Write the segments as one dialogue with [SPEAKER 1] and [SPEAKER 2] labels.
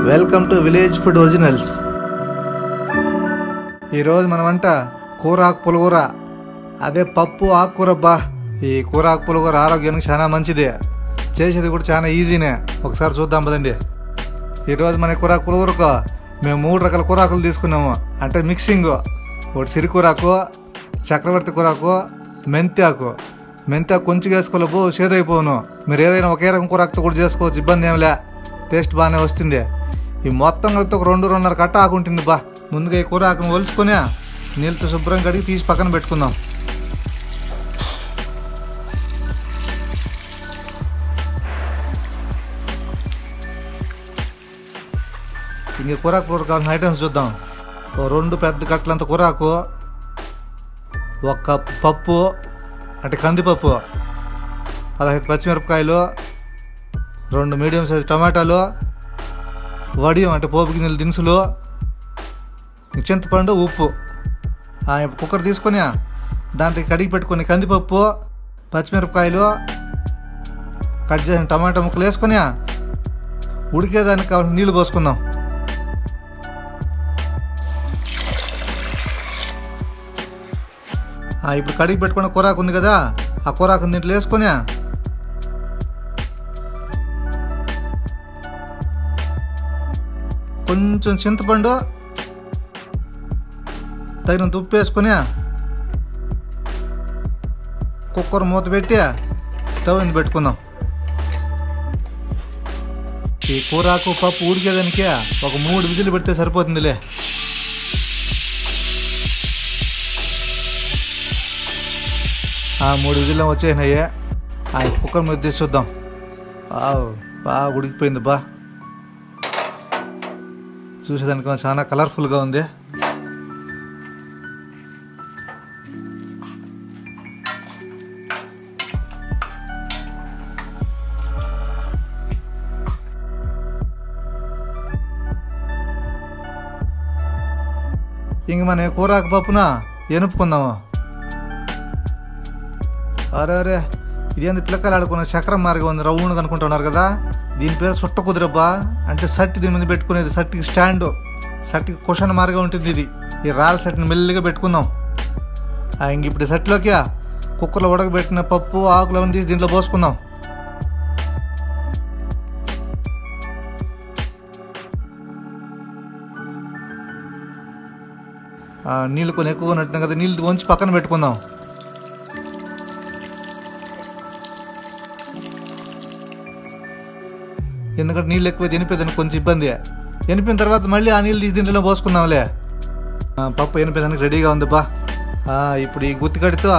[SPEAKER 1] Welcome to village food originals. ఈరోజు మన వంట కూరాకు పులగూర, అదే పప్పు ఆకుకూర. ఈ కూరాకు పులగూర ఆరోగ్యానికి చాలా మంచిదే, చేసేది కూడా చాలా ఈజీనే. ఒకసారి చూద్దాం పదండి. ఈరోజు మన కూరాకు పులగూరకు మేము 3 రకాల కూరాకులు తీసుకున్నాము. అంటే మిక్సింగ్, ఒకటి సిరికూరాకు, చక్రవర్తి కూరాకు, మెంతి ఆకు కొంచెం వేసుకోలేవు, చేదైపోను. మీరు ఏదైనా ఒకే రకం కూరాకుతో కూడా చేసుకోవచ్చు, ఇబ్బంది ఏమిలే, టేస్ట్ బాగానే వస్తుంది. ఈ మొత్తం కలిపితే ఒక 2-2.5 కట్ట ఆకు ఉంటుంది. ముందుగా ఈ కూరాకును ఒలుచుకొని నీళ్ళతో శుభ్రం కడిగి తీసి పక్కన పెట్టుకుందాం. ఇంక కూరాకు కావాల్సిన ఐటమ్స్ చూద్దాం. 2 పెద్ద కట్టలంత కూరాకు, 1 కప్పు పప్పు అంటే కందిపప్పు, 15 పచ్చిమిరపకాయలు, 2 మీడియం సైజు టమాటాలు, వడియం అంటే పోపు గింజల దినుసులు, చింతపండు, ఉప్పు. కుక్కర్ తీసుకొని దాంట్లో కడిగి పెట్టుకొని కందిపప్పు, పచ్చిమిరపకాయలు, కట్ చేసిన టమాటా ముక్కలు వేసుకొని ఉడికేదానికి కావాల్సిన నీళ్లు పోసుకుందాం. ఇప్పుడు కడిగి పెట్టుకున్న కూరాకు ఉంది కదా, ఆ కూరాకు దీంట్లో వేసుకొని కొంచెం చింతపండు, తగినంత ఉప్పు వేసుకొని కుక్కర్ మూత పెట్టి స్టవ్ మీద పెట్టుకుందాం. ఈ కూరాకు పప్పు ఉడికేదానికి ఒక 3 విజిల్లు పెడితే సరిపోతుందిలే. ఆ 3 విజిల్లు వచ్చేసినాయి. కుక్కర్ మీద తీసి చూద్దాం. బాగా ఉడికిపోయింది. చూసేదానికి చాలా కలర్ఫుల్గా ఉంది. ఇంక మన కూరాకు పప్పున ఎనుపుకుందాము. అరే ఇదేంది పిల్లకాయలు ఆడుకున్న చక్రం మార్గం ఉంది, రౌండ్గా అనుకుంటున్నారు కదా. దీని పేరు సుట్ట కుదిరబ్బా. అంటే సట్టి దీని మీద పెట్టుకునేది, సట్టికి స్టాండు, సట్టికి క్వశ్చన్ మార్గం ఉంటుంది. ఇది ఈ రాళ్ళ సట్టిని మెల్లిగా పెట్టుకుందాం. ఇంక ఇప్పుడు సట్టిలోకి కుక్కర్లో ఉడకబెట్టిన పప్పు ఆకులు అవన్నీ తీసి దీంట్లో పోసుకుందాం. నీళ్ళు కొన్ని ఎక్కువ ఉన్నట్టున్నాయి కదా, నీళ్ళు వంచి పక్కన పెట్టుకుందాం. ఎందుకంటే నీళ్ళు ఎక్కువ ఎనిపేదానికి కొంచెం ఇబ్బంది. ఎనిపిన తర్వాత మళ్ళీ ఆ నీళ్ళు తీసి దీంట్లో పోసుకుందాంలే. పప్పు ఎనిపేదానికి రెడీగా ఉంది. ఇప్పుడు ఈ గుత్తికడితో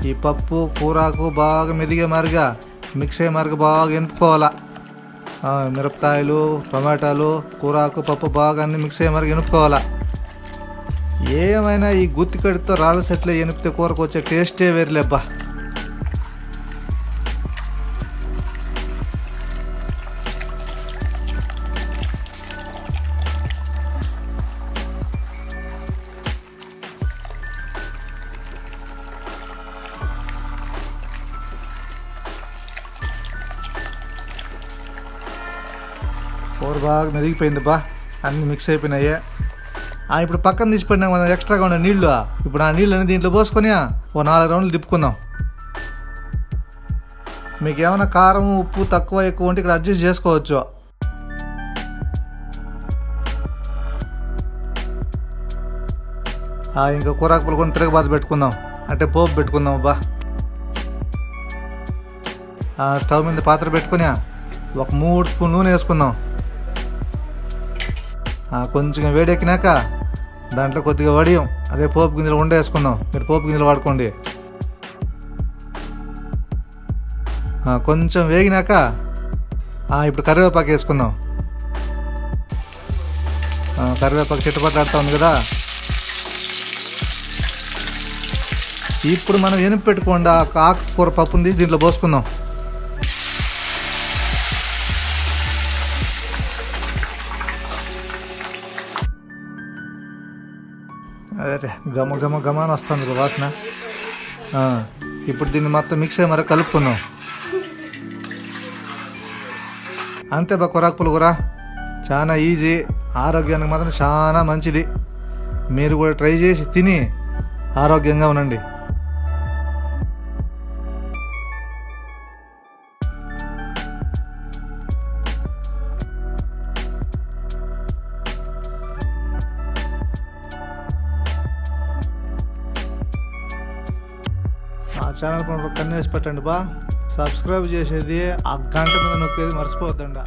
[SPEAKER 1] ఈ పప్పు కూరాకు బాగా మెదిగే మారిగా, మిక్స్ అయ్యే మారిగా బాగా ఎనుపుకోవాలా. మిరపకాయలు, టమాటాలు, కూరాకు, పప్పు బాగా అన్ని మిక్స్ అయ్యే మారిగా ఎనుపుకోవాలా. ఏమైనా ఈ గుత్తికడితో రాళ్ళ సెట్లో ఎనిపితే కూరకు వచ్చే టేస్టే వేరులేబ్బా. కూర బాగా మెదిగిపోయింది. అన్నీ మిక్స్ అయిపోయినాయి. ఇప్పుడు పక్కన తీసి పెట్టినా మనం ఎక్స్ట్రాగా ఉన్న నీళ్లు, ఇప్పుడు ఆ నీళ్ళని దీంట్లో పోసుకొని ఓ 4 రౌండ్లు తిప్పుకుందాం. మీకు ఏమైనా కారం ఉప్పు తక్కువ ఎక్కువ ఉంటే ఇక్కడ అడ్జస్ట్ చేసుకోవచ్చు. ఇంకా కూరాకు పులుకొని తిరగబాత పెట్టుకుందాం, అంటే పోపు పెట్టుకుందాం. స్టవ్ మీద పాత్ర పెట్టుకొని ఒక 3 స్పూన్ నూనె వేసుకుందాం. కొంచెం వేడెక్కినాక దాంట్లో కొద్దిగా వడియం, అదే పోపు గింజలు వేసుకుందాం. మీరు పోపు గింజలు వాడుకోండి. కొంచెం వేగినాక ఇప్పుడు కరివేపాకు వేసుకుందాం. కరివేపాకు చిట్టపట్లాడుతూ ఉంది కదా. ఇప్పుడు మనం ఎనుపు పెట్టుకోండి ఆకుకూర పప్పుని తీసి దీంట్లో పోసుకుందాం. అదే గమ అని వస్తుంది వాసన. ఇప్పుడు దీన్ని మొత్తం మిక్స్ అయ్యి మరి కలుపుకుందాం. అంతే కూరాకు పులుగురా చాలా ఈజీ, ఆరోగ్యానికి మాత్రం చాలా మంచిది. మీరు కూడా ట్రై చేసి తిని ఆరోగ్యంగా ఉండండి. ఆ ఛానల్ పైన కన్నేసి పెట్టండి బా. సబ్స్క్రైబ్ చేసేది, ఆ గంట మీద నొక్కేది మర్చిపోవద్దండి.